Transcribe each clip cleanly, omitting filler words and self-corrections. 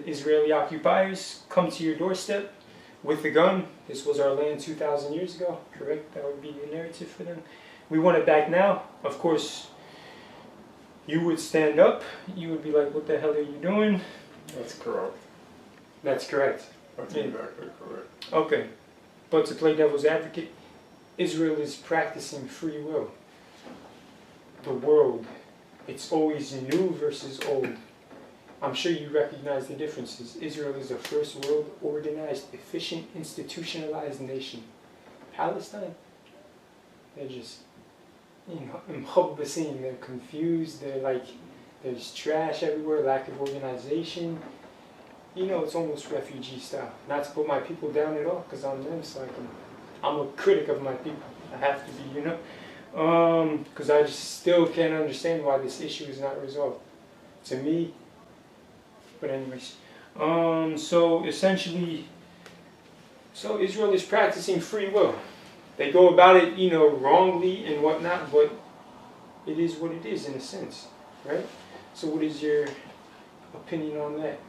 Israeli occupiers come to your doorstep with a gun. This was our land 2,000 years ago, correct? That would be the narrative for them. We want it back now. Of course, you would stand up. You would be like, what the hell are you doing? That's correct. That's correct. That's exactly correct. Okay. But to play devil's advocate, Israel is practicing free will. The world, it's always new versus old. I'm sure you recognize the differences. Israel is a first world, organized, efficient, institutionalized nation. Palestine, they're just they're confused, they're like, there's trash everywhere, lack of organization. You know, it's almost refugee style. Not to put my people down at all, because I'm them, so I'm a critic of my people. I have to be, you know? Because I just still can't understand why this issue is not resolved. To me, but anyways. So essentially, so Israel is practicing free will. They go about it, you know, wrongly and whatnot, but it is what it is in a sense, right? So what is your opinion on that?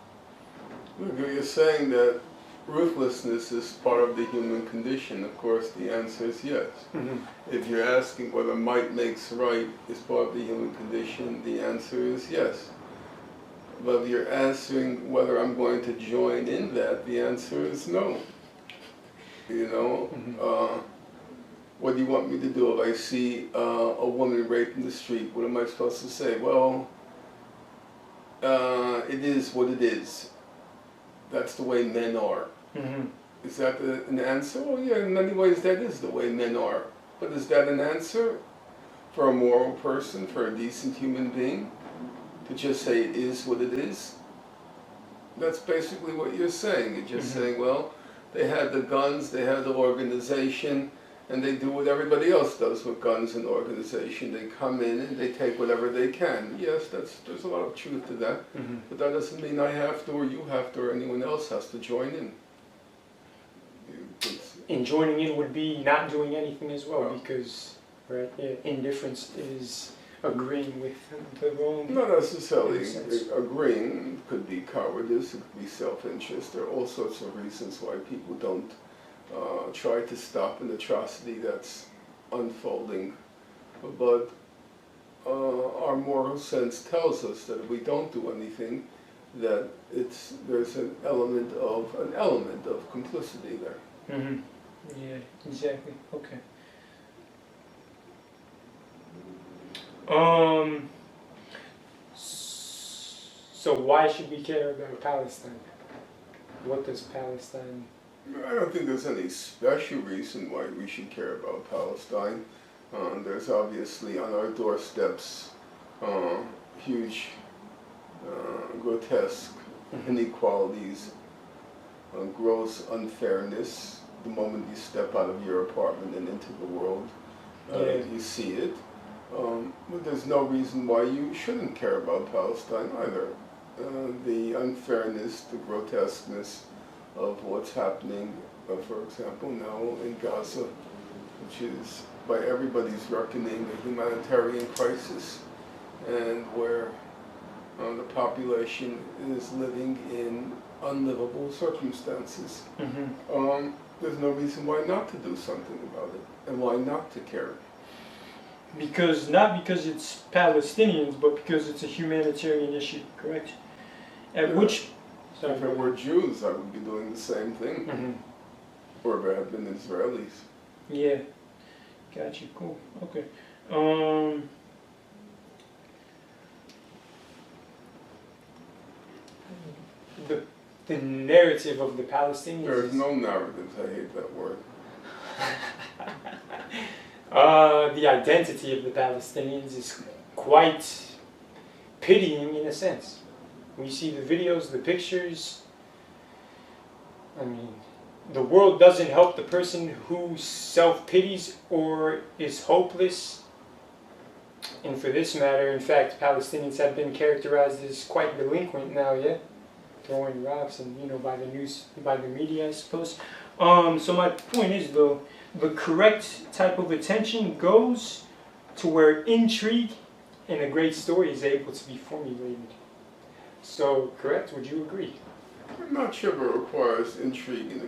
Look, you're saying that ruthlessness is part of the human condition. Of course, the answer is yes. Mm-hmm. If you're asking whether might makes right is part of the human condition, the answer is yes. But if you're answering whether I'm going to join in that, the answer is no. You know, Mm-hmm. What do you want me to do if I see a woman raped in the street? What am I supposed to say? Well, it is what it is. That's the way men are. Mm-hmm. Is that an answer? Well, yeah, in many ways that is the way men are. But is that an answer for a moral person, for a decent human being? To just say it is what it is? That's basically what you're saying. You're just saying, well, they had the guns, they had the organization, and they do what everybody else does with guns and organization. They come in and they take whatever they can. Yes, there's a lot of truth to that, but that doesn't mean I have to, or you have to, or anyone else has to join in. And joining in would be not doing anything as well, because right, yeah, indifference is agreeing with the wrong. Not necessarily agreeing. It could be cowardice, it could be self-interest. There are all sorts of reasons why people don't try to stop an atrocity that's unfolding. But our moral sense tells us that if we don't do anything, that there's an element of complicity there. Mm-hmm. Yeah, exactly. Okay. So why should we care about Palestine? What does Palestine? I don't think there's any special reason why we should care about Palestine. There's obviously on our doorsteps huge, grotesque inequalities, gross unfairness. The moment you step out of your apartment and into the world, you see it. But there's no reason why you shouldn't care about Palestine either. The unfairness, the grotesqueness of what's happening, for example, now in Gaza, which is by everybody's reckoning a humanitarian crisis, and where the population is living in unlivable circumstances. There's no reason why not to do something about it, and why not to care. Because not because it's Palestinians, but because it's a humanitarian issue, correct? At which, sorry, if it were Jews, I would be doing the same thing, or if it had been Israelis. Yeah, got you. Cool. Okay. The narrative of the Palestinians. There's no narratives. I hate that word. The identity of the Palestinians is quite pitying in a sense. We see the videos, the pictures. I mean, the world doesn't help the person who self-pities or is hopeless. And for this matter, in fact, Palestinians have been characterized as quite delinquent now, yeah? Throwing rocks and, you know, by the news, by the media, I suppose. So my point is, though, the correct type of attention goes to where intrigue and a great story is able to be formulated. So, correct? Would you agree? I'm not sure if it requires intrigue in a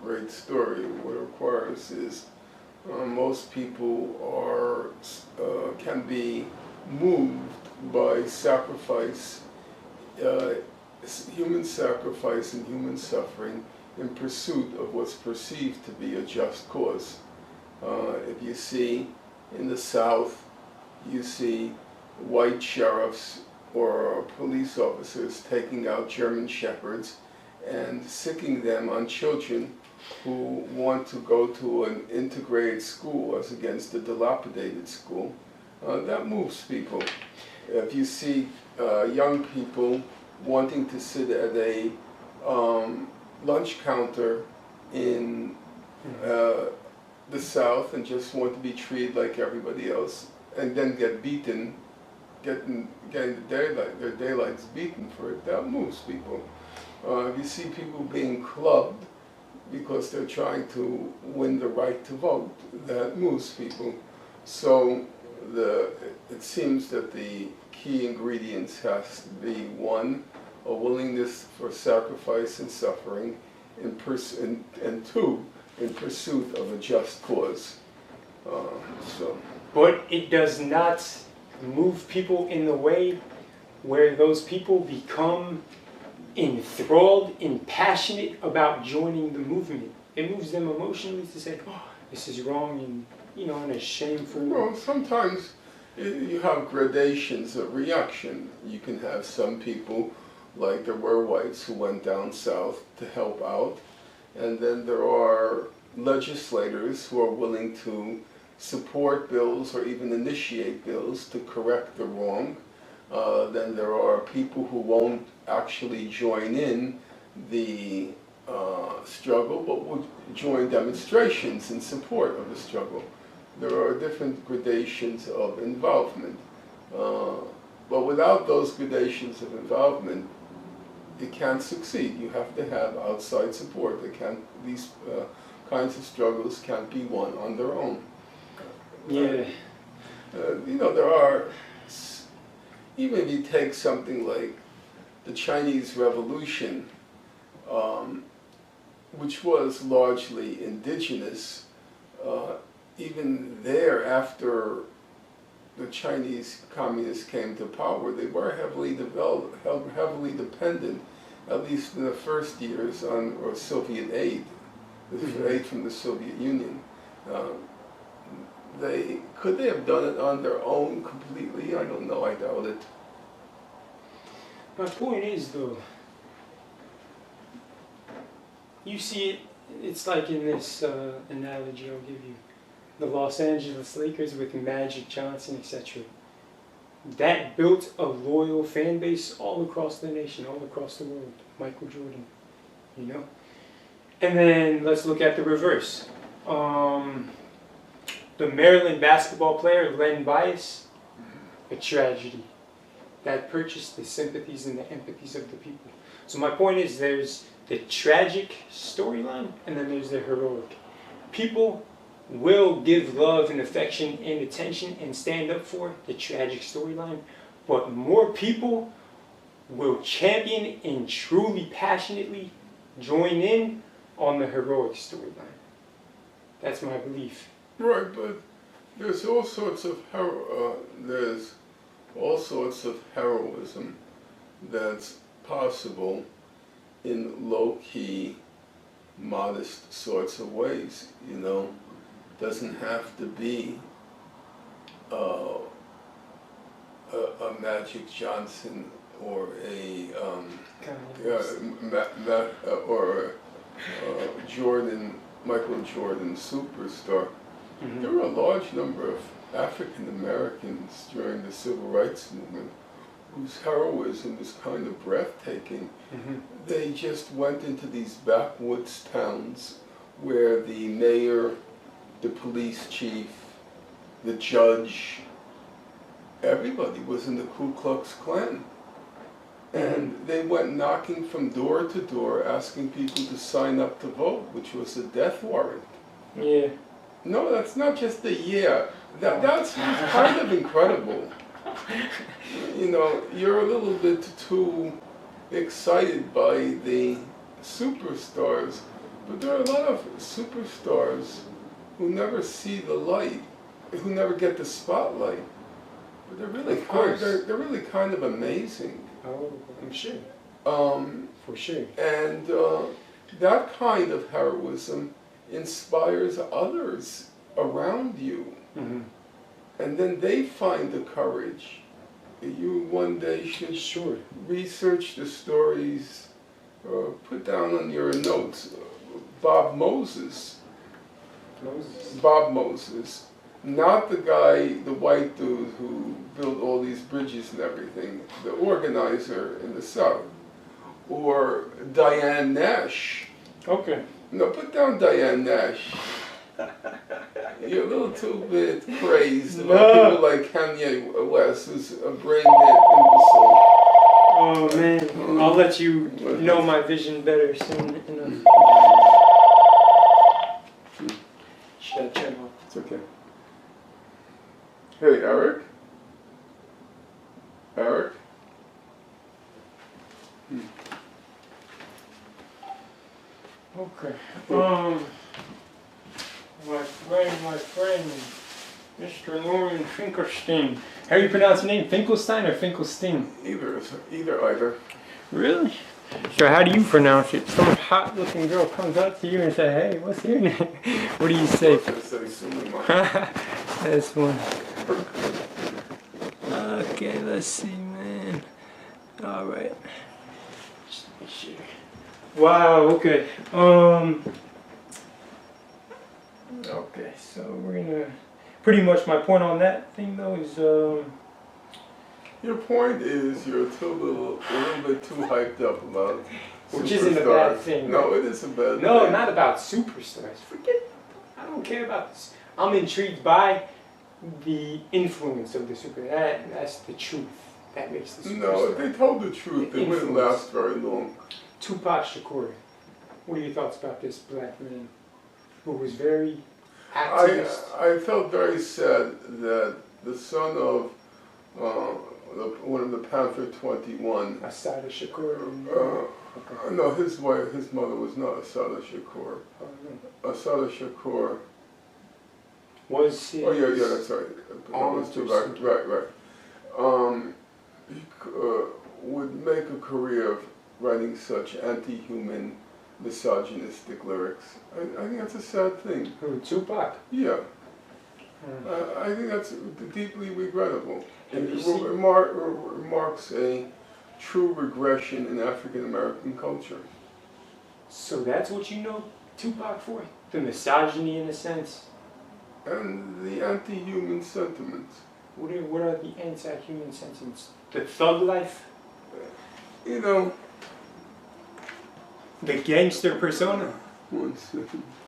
great story. What it requires is most people can be moved by sacrifice, human sacrifice and human suffering in pursuit of what's perceived to be a just cause. If you see in the South, you see white sheriffs or police officers taking out German shepherds and sicking them on children who want to go to an integrated school as against a dilapidated school. That moves people. If you see young people wanting to sit at a lunch counter in the South and just want to be treated like everybody else, and then get beaten, getting their daylights beaten for it, that moves people. If you see people being clubbed because they're trying to win the right to vote, that moves people. So it seems that the key ingredients has to be, one, a willingness for sacrifice and suffering, and two, in pursuit of a just cause. But it does not move people in the way where those people become enthralled and passionate about joining the movement. It moves them emotionally to say, oh, this is wrong, and in a shameful... Well, sometimes you have gradations of reaction. You can have some people, like there were whites who went down south to help out, and then there are legislators who are willing to support bills or even initiate bills to correct the wrong. Then there are people who won't actually join in the struggle, but will join demonstrations in support of the struggle. There are different gradations of involvement. But without those gradations of involvement, it can't succeed. You have to have outside support. These kinds of struggles can't be won on their own. Yeah. There are, even if you take something like the Chinese Revolution, which was largely indigenous, even there, after the Chinese communists came to power, they were heavily dependent, at least in the first years, on Soviet aid, aid from the Soviet Union. Could they have done it on their own completely? I don't know, I doubt it. My point is, though, you see it's like in this analogy I'll give you, the Los Angeles Lakers with Magic Johnson, etc. That built a loyal fan base all across the nation, all across the world. Michael Jordan, And then let's look at the reverse. The Maryland basketball player, Len Bias, a tragedy that purchased the sympathies and the empathies of the people. So my point is, there's the tragic storyline, and then there's the heroic. People will give love and affection and attention and stand up for the tragic storyline, but more people will champion and truly passionately join in on the heroic storyline. That's my belief. Right, but there's all sorts of heroism that's possible in low-key, modest sorts of ways. Doesn't have to be a Magic Johnson or a Michael Jordan superstar. Mm-hmm. There were a large number of African Americans during the Civil Rights Movement whose heroism is kind of breathtaking. Mm-hmm. They just went into these backwoods towns where the mayor, the police chief, the judge, everybody was in the Ku Klux Klan. And they went knocking from door to door asking people to sign up to vote, which was a death warrant. Yeah. No, that's not just that's kind of incredible. You know, you're a little bit too excited by the superstars, but there are a lot of superstars who never see the light, who never get the spotlight. But they're really kind of amazing. Oh, I'm sure. For sure. And that kind of heroism inspires others around you. Mm-hmm. And then they find the courage. You one day should research the stories, put down on your notes, Bob Moses. Bob Moses. Not the guy, the white dude who built all these bridges and everything, the organizer in the South. Or Diane Nash. Okay. No, put down Diane Nash. You're a little too bit crazed about people like Kanye West, who's a brain dead imbecile. Oh man, I'll let you know my vision better soon enough. Should I turn off? It's okay. Hey, Eric? Eric? Okay. My friend, Mr. Norman Finkelstein. How do you pronounce your name? Finkelstein or Finkelstein? Either. Really? So how do you pronounce it? Some hot-looking girl comes up to you and says, "Hey, what's your name?" What do you say? This one. Okay, let's see, man. All right. Just make sure. Wow. Okay. Okay. So we're gonna. Pretty much my point on that thing though is. Your point is you're a little bit too hyped up about. Which isn't a bad thing. No, it is a bad thing. No, not about superstars. Forget. I don't care about this. I'm intrigued by the influence of the super. That's the truth. That makes the superstar. No, if they told the truth, it wouldn't last very long. Tupac Shakur. What are your thoughts about this black man who was very activist? I felt very sad that the son of one of the Panther 21. Assata Shakur. No, his mother was not Assata Shakur. Assata Shakur. Was he? Oh yeah, that's right. Right. He would make a career of writing such anti-human, misogynistic lyrics. I think that's a sad thing. Who, Tupac? Yeah. I think that's deeply regrettable. It marks a true regression in African American culture. So that's what you know Tupac for? The misogyny in a sense? And the anti-human sentiments. What are the anti-human sentiments? The thug life? You know... The gangster persona? 1 second.